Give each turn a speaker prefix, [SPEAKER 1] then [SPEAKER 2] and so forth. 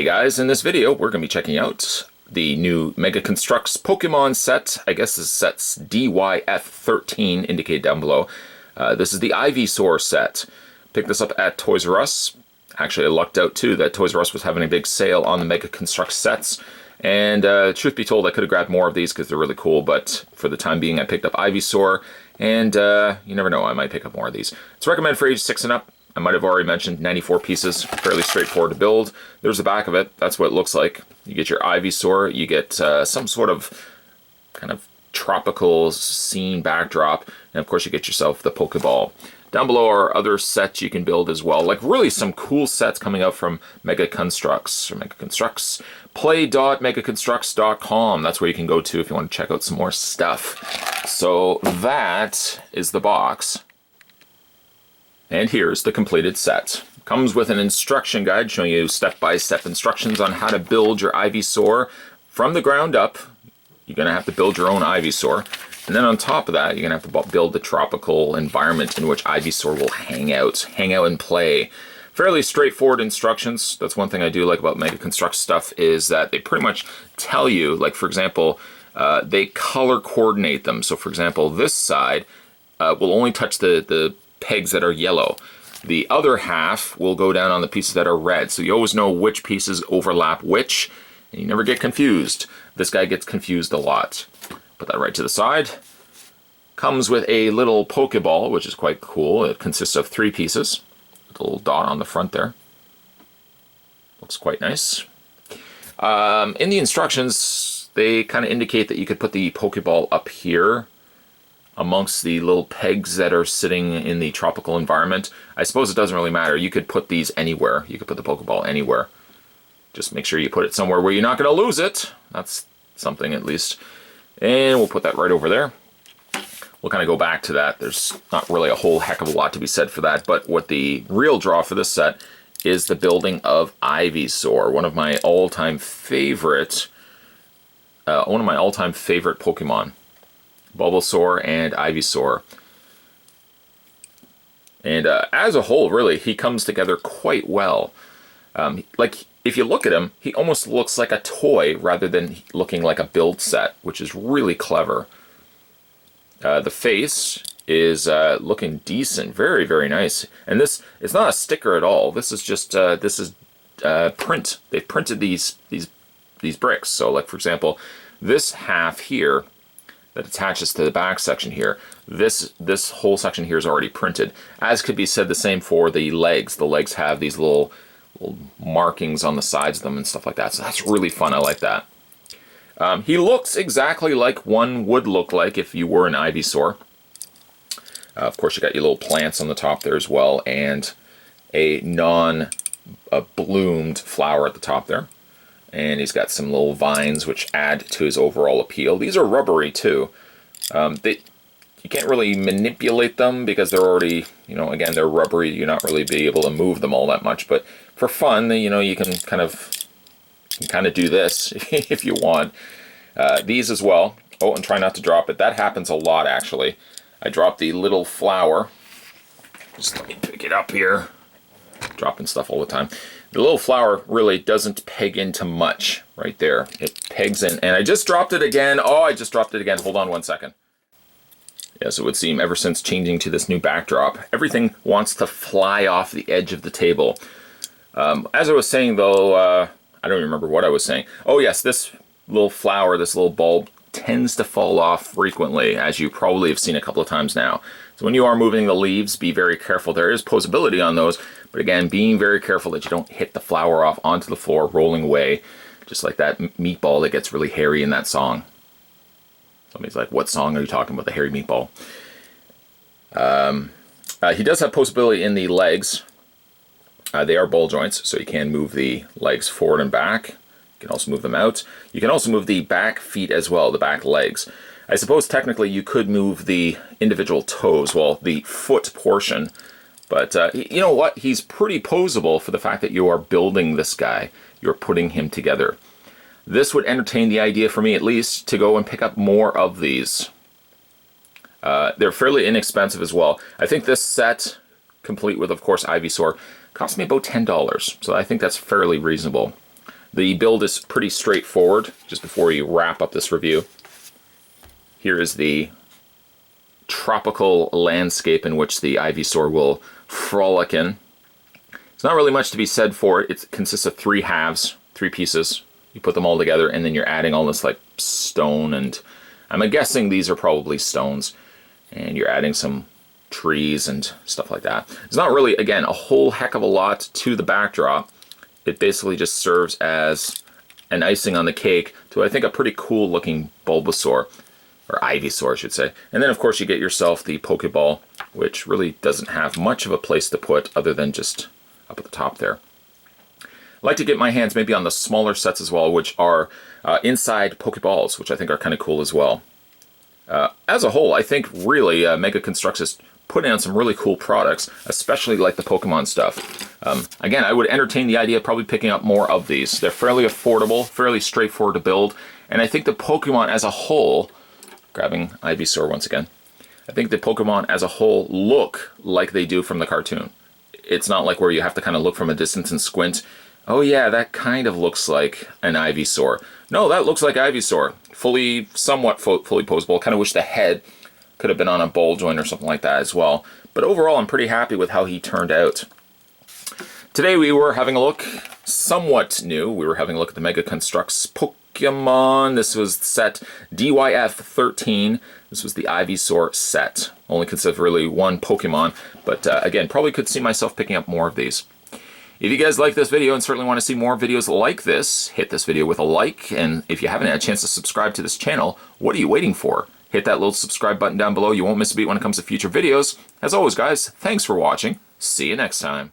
[SPEAKER 1] Hey guys, in this video we're going to be checking out the new Mega Construx Pokemon set. I guess this set's DYF13 indicated down below. This is the Ivysaur set. Picked this up at Toys R Us. Actually, I lucked out too that Toys R Us was having a big sale on the Mega Construx sets. And truth be told, I could have grabbed more of these because they're really cool, but for the time being I picked up Ivysaur, and you never know, I might pick up more of these. It's recommended for age 6 and up. I might have already mentioned 94 pieces, fairly straightforward to build. There's the back of it, that's what it looks like. You get your Ivysaur, you get some sort of kind of tropical scene backdrop, and of course you get yourself the Pokeball. Down below are other sets you can build as well, like really some cool sets coming out from Mega Construx, or Mega Construx. Play.megaconstrux.com, that's where you can go to if you want to check out some more stuff. So that is the box. And here's the completed set. Comes with an instruction guide showing you step-by-step instructions on how to build your Ivysaur from the ground up. You're going to have to build your own Ivysaur. And then on top of that, you're going to have to build the tropical environment in which Ivysaur will hang out and play. Fairly straightforward instructions. That's one thing I do like about Mega Construx stuff, is that they pretty much tell you, like for example, they color coordinate them. So for example, this side will only touch the pegs that are yellow. The other half will go down on the pieces that are red. So you always know which pieces overlap which, and you never get confused. This guy gets confused a lot. Put that right to the side. Comes with a little Pokeball, which is quite cool. It consists of 3 pieces. With a little dot on the front there. Looks quite nice. In the instructions, they kind of indicate that you could put the Pokeball up here amongst the little pegs that are sitting in the tropical environment. I suppose it doesn't really matter. You could put these anywhere. You could put the Pokeball anywhere. Just make sure you put it somewhere where you're not going to lose it. That's something at least. And we'll put that right over there. We'll kind of go back to that. There's not really a whole heck of a lot to be said for that, but what the real draw for this set is the building of Ivysaur, one of my all-time favorite Pokemon. Bulbasaur and Ivysaur. And as a whole, really, he comes together quite well. Like, if you look at him, he almost looks like a toy rather than looking like a build set, which is really clever. The face is looking decent, very, very nice. And this, it's not a sticker at all. This is just, print. They've printed these bricks. So, like, for example, this half here that attaches to the back section here, this whole section here is already printed. As could be said the same for the legs. The legs have these little markings on the sides of them and stuff like that. So that's really fun. I like that. He looks exactly like one would look like if you were an Ivysaur. Of course, you got your little plants on the top there as well, and a non-bloomed flower at the top there. And he's got some little vines which add to his overall appeal. These are rubbery too. You can't really manipulate them because they're already, again, they're rubbery. You're not really be able to move them all that much. But for fun, you can kind of do this if you want. These as well. Oh, and try not to drop it. That happens a lot, actually. I dropped the little flower. Just let me pick it up here. Dropping stuff all the time. The little flower really doesn't peg into much right there. It pegs in, and I just dropped it again. Oh, I just dropped it again. Hold on one second. Yes, it would seem ever since changing to this new backdrop, everything wants to fly off the edge of the table. As I was saying though, I don't remember what I was saying. Oh yes, this little flower, this little bulb tends to fall off frequently, as you probably have seen a couple of times now. So when you are moving the leaves, be very careful. There is posability on those, but again, being very careful that you don't hit the flower off onto the floor, rolling away, just like that meatball that gets really hairy in that song. Somebody's like, what song are you talking about, the hairy meatball? He does have posability in the legs. They are ball joints, so you can move the legs forward and back. You can also move them out. You can also move the back feet as well, the back legs. I suppose technically you could move the individual toes, well, the foot portion. But you know what? He's pretty posable for the fact that you are building this guy. You're putting him together. This would entertain the idea for me, at least, to go and pick up more of these. They're fairly inexpensive as well. I think this set, complete with, of course, Ivysaur, cost me about $10. So I think that's fairly reasonable. The build is pretty straightforward. Just before you wrap up this review, here is the tropical landscape in which the Ivysaur will frolic in. There's not really much to be said for it. It consists of 3 halves, 3 pieces. You put them all together, and then you're adding all this like stone, and I'm guessing these are probably stones, and you're adding some trees and stuff like that. It's not really, again, a whole heck of a lot to the backdrop. It basically just serves as an icing on the cake to, I think, a pretty cool looking Bulbasaur, or Ivysaur I should say. And then of course you get yourself the Pokeball, which really doesn't have much of a place to put other than just up at the top there. I like to get my hands maybe on the smaller sets as well, which are inside Pokeballs, which I think are kind of cool as well. As a whole, I think really Mega Construx is putting on some really cool products, especially like the Pokemon stuff. Again, I would entertain the idea of probably picking up more of these. They're fairly affordable, fairly straightforward to build, and I think the Pokemon as a whole, grabbing Ivysaur once again, I think the Pokemon as a whole look like they do from the cartoon. It's not like where you have to kind of look from a distance and squint. Oh yeah, that kind of looks like an Ivysaur. No, that looks like Ivysaur. Somewhat fully posable. Kind of wish the head could have been on a ball joint or something like that as well. But overall, I'm pretty happy with how he turned out. Today we were having a look, somewhat new, we were having a look at the Mega Construx Pokemon. This was set DYF13. This was the Ivysaur set. Only consists of really 1 Pokemon, but again, probably could see myself picking up more of these. If you guys like this video and certainly want to see more videos like this, hit this video with a like, and if you haven't had a chance to subscribe to this channel, what are you waiting for? Hit that little subscribe button down below. You won't miss a beat when it comes to future videos. As always, guys, thanks for watching. See you next time.